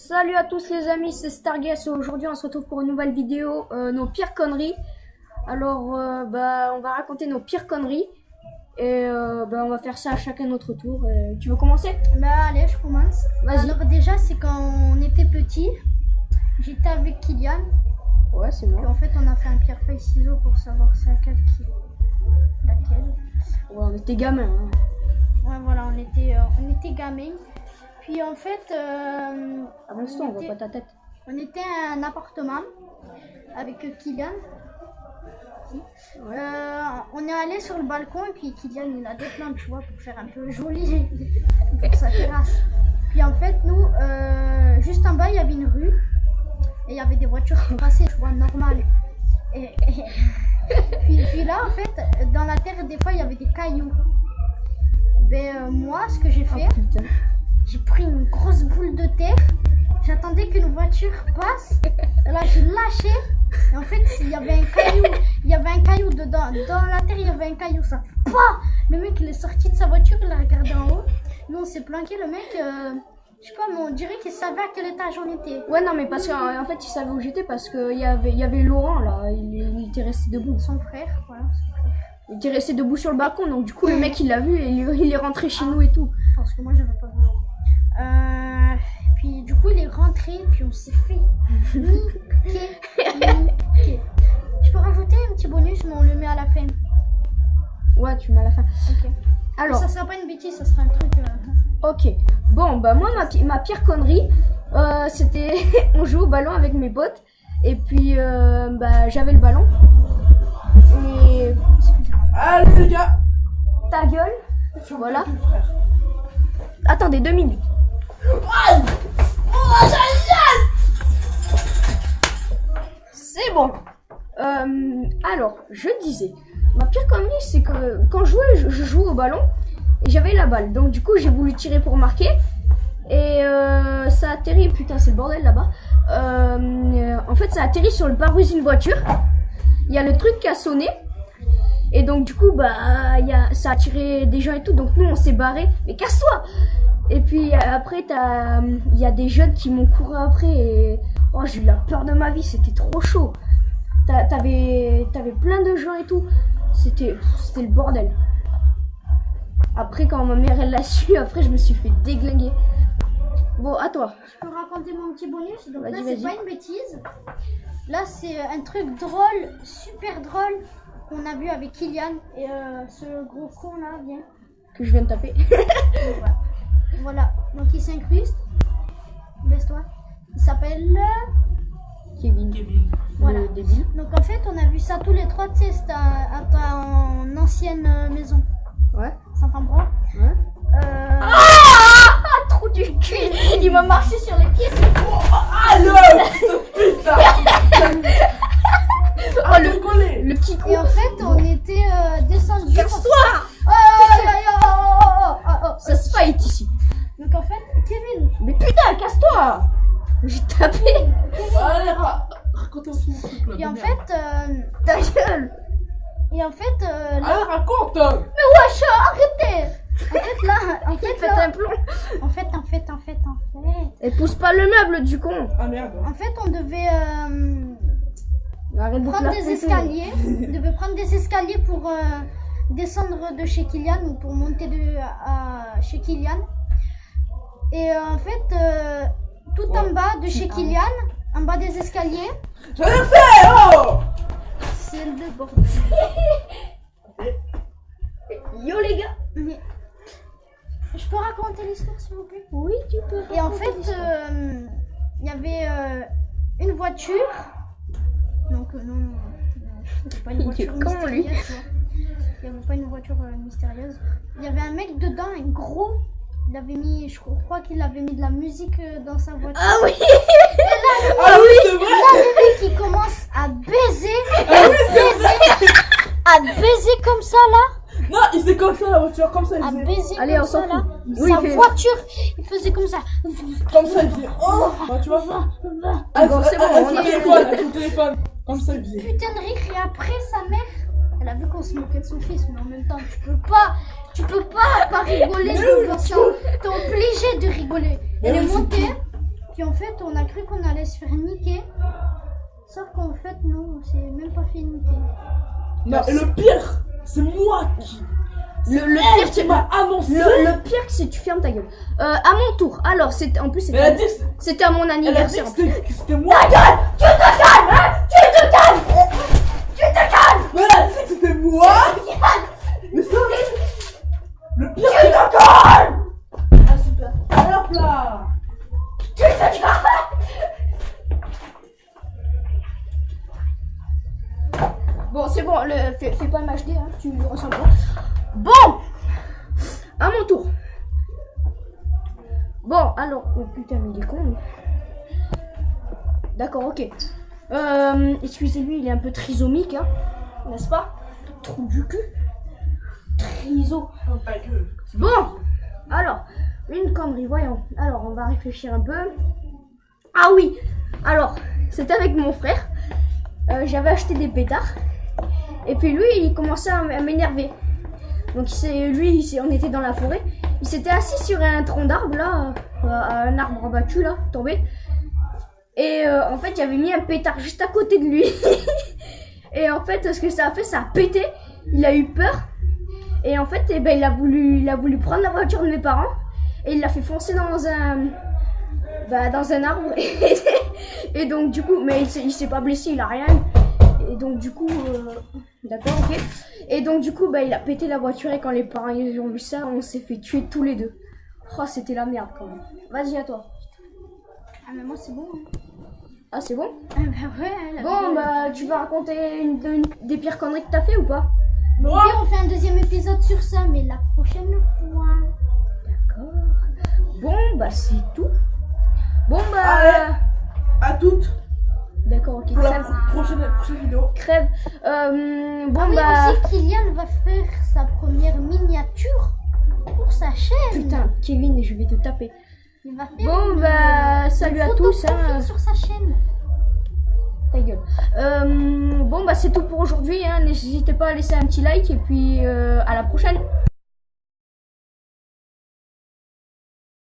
Salut à tous les amis, c'est Starguess et aujourd'hui on se retrouve pour une nouvelle vidéo, nos pires conneries. Alors on va raconter nos pires conneries et on va faire ça à chacun notre tour. Tu veux commencer? Bah allez, je commence. Vas-y. Alors déjà c'est quand on était petit, j'étais avec Kylian. Ouais, c'est Et moi. en fait on a fait un pierre feuille ciseaux pour savoir c'est laquelle. Ouais, on était gamins. Hein. Ouais voilà, on était gamins. Puis en fait Avance-toi, on voit pas ta tête. on était à un appartement avec Kylian. Ouais. On est allé sur le balcon et puis Kylian il a des plantes, tu vois, pour faire un peu joli pour sa terrasse. Puis en fait nous, juste en bas il y avait une rue et il y avait des voitures qui passaient, tu vois, normal. Et puis là en fait dans la terre des fois il y avait des cailloux. Moi ce que j'ai fait, Oh, putain. j'ai pris une grosse boule de terre, j'attendais qu'une voiture passe, et là j'ai lâché, et en fait il y avait un caillou dedans, dans la terre il y avait un caillou, ça fait pas. Le mec il est sorti de sa voiture, il a regardé en haut, nous on s'est planqué, le mec, je sais pas, mais on dirait qu'il savait à quel étage on était. Ouais, non, mais parce qu'en fait il savait où j'étais parce qu'il y avait Laurent là, il était resté debout. Son frère, voilà. Il était resté debout sur le balcon, donc du coup le mec il l'a vu et il est rentré chez nous et tout. Parce que moi j'avais pas vu. Puis du coup il est rentré, puis on s'est fait niquer. Je peux rajouter un petit bonus, mais on le met à la fin. Ouais, tu m'as à la fin. Ok. Alors. Ça sera pas une bêtise, ça sera un truc. Ok, bon bah moi ma pire connerie c'était on joue au ballon avec mes potes et puis j'avais le ballon et allez les gars, ta gueule, voilà. Attendez 2 minutes. C'est bon. Alors je disais, ma pire connerie c'est que quand je joue au ballon et j'avais la balle, donc du coup j'ai voulu tirer pour marquer et ça a atterri, putain c'est le bordel là-bas, en fait ça a atterri sur le pare-brise d'une voiture, il y a le truc qui a sonné et donc du coup ça a attiré des gens et tout, donc nous on s'est barré, mais casse-toi. Et puis après il y a des jeunes qui m'ont couru après et oh, j'ai eu la peur de ma vie, c'était trop chaud, t'avais plein de gens et tout, c'était le bordel. Après quand ma mère elle l'a su, après je me suis fait déglinguer. Bon, à toi. Je peux raconter mon petit bonus. Donc là Vas-y, c'est vas-y. pas une bêtise. Là c'est un truc drôle, super drôle, qu'on a vu avec Kylian et ce gros con là vient. Que je viens de taper. Voilà, donc il s'incruste. Baisse-toi. Il s'appelle Kevin. Voilà. Le débile. Donc en fait on a vu ça tous les trois, tu sais, c'était en ancienne maison. Ouais. Saint-Ambrois. Ouais. Trou du cul. Il m'a marché sur les pieds. putain. Oh, le petit coup. Et en fait on était descendu. Casse-toi. Ça se fight ici. Donc en fait Kevin. Mais putain, casse-toi. J'ai tapé. Allez, raconte-moi ton truc là. Et en de fait Ta gueule. et en fait merde. là, Allez, raconte. mais wesh, arrêtez. Faites un plomb. En fait. Et pousse pas le meuble du con. Ah merde. En fait, on devait Arrête de te prendre la des péter. escaliers. On devait prendre des escaliers pour descendre de chez Kylian ou pour monter chez Kylian. Et en fait, tout en bas de chez Kylian, en bas des escaliers, J'ai rien fait, oh. c'est le bordel. Yo les gars. Mais- Je peux raconter l'histoire s'il vous plaît? Oui, tu peux. Et en fait, il y avait une voiture. Donc, non, c'était pas une Il est voiture con, mystérieuse. lui. tu vois. Il n'y avait pas une voiture mystérieuse. Il y avait un mec dedans, un gros. Il avait mis, je crois qu'il avait mis de la musique dans sa voiture. Ah oui. Ah oui, c'est vrai. Là, le mec, il commence à baiser. À baiser comme ça, là. Non, il faisait comme ça la voiture, comme ça il À faisait. baiser Allez, comme on ça, s'en là. fout. Oui, Sa il fait- voiture, il faisait comme ça. Comme ça il faisait. Oh, bah, tu vois ça. Bon, c'est bon, Avec on ton a- téléphone, avec ton téléphone. Comme ça il faisait. Putain de rire. Et après, sa mère, elle a vu qu'on se moquait de son fils, mais en même temps, tu peux pas rigoler devant ça. T'es obligé de rigoler. Elle est montée. Puis en fait, on a cru qu'on allait se faire niquer. Sauf qu'en fait, non, on s'est même pas fait niquer. Non, et le pire, c'est moi qui. Le Elle pire, qui m'a annoncé. le pire, c'est que tu fermes ta gueule. À mon tour. Alors, en plus, Elle a dit, c'était à mon elle a dit anniversaire. que c'était moi. Tu te calmes, hein. Tu te calmes. Tu te calmes. Mais elle a dit que c'était moi. Mais ça, le pire, Tu te calmes. Ah, super. Allez hop là. Tu te calmes. Bon, c'est bon, fais pas le MHD, hein, tu le ressens pas. Bon, à mon tour. Bon, alors, oh putain, mais il est con. Lui. D'accord, ok. Excusez-lui, il est un peu trisomique, hein, n'est-ce pas? Trou du cul. Triso. Oh, ta gueule. Bon, alors, une connerie, voyons. Alors, on va réfléchir un peu. Ah oui, alors, c'était avec mon frère. J'avais acheté des pétards. Et puis lui, il commençait à m'énerver. Donc on était dans la forêt. Il s'était assis sur un tronc d'arbre là, un arbre abattu là, tombé. Et en fait, il avait mis un pétard juste à côté de lui. Et en fait, ce que ça a fait, ça a pété. Il a eu peur. Et en fait, eh ben, il a voulu prendre la voiture de mes parents. Et il l'a fait foncer dans un arbre. Et donc du coup, mais il s'est pas blessé, il a rien eu. Et donc du coup, d'accord, ok. Et donc du coup, bah, il a pété la voiture et quand les parents ils ont vu ça, on s'est fait tuer tous les deux. Oh, c'était la merde quand même. Vas-y à toi. Ah, mais moi, c'est bon. Hein. Ah, c'est bon? Ah, bah ouais. Bon, bah, tu vas raconter des pires conneries que t'as fait ou pas? Moi, Ok, on fait un deuxième épisode sur ça, mais la prochaine fois. D'accord. Bon, bah, c'est tout. Bon, bah. Allez. À toutes D'accord, ok. pour la Crève. prochaine vidéo. Crève. Bon, Ah oui, bah. aussi, Kylian va faire sa première miniature pour sa chaîne. Putain, Kevin, je vais te taper. Il va faire Bon, une- bah, salut une à photo tous. profil Hein. sur sa chaîne. Ta gueule. Bon, bah, c'est tout pour aujourd'hui. Hein. N'hésitez pas à laisser un petit like et puis à la prochaine.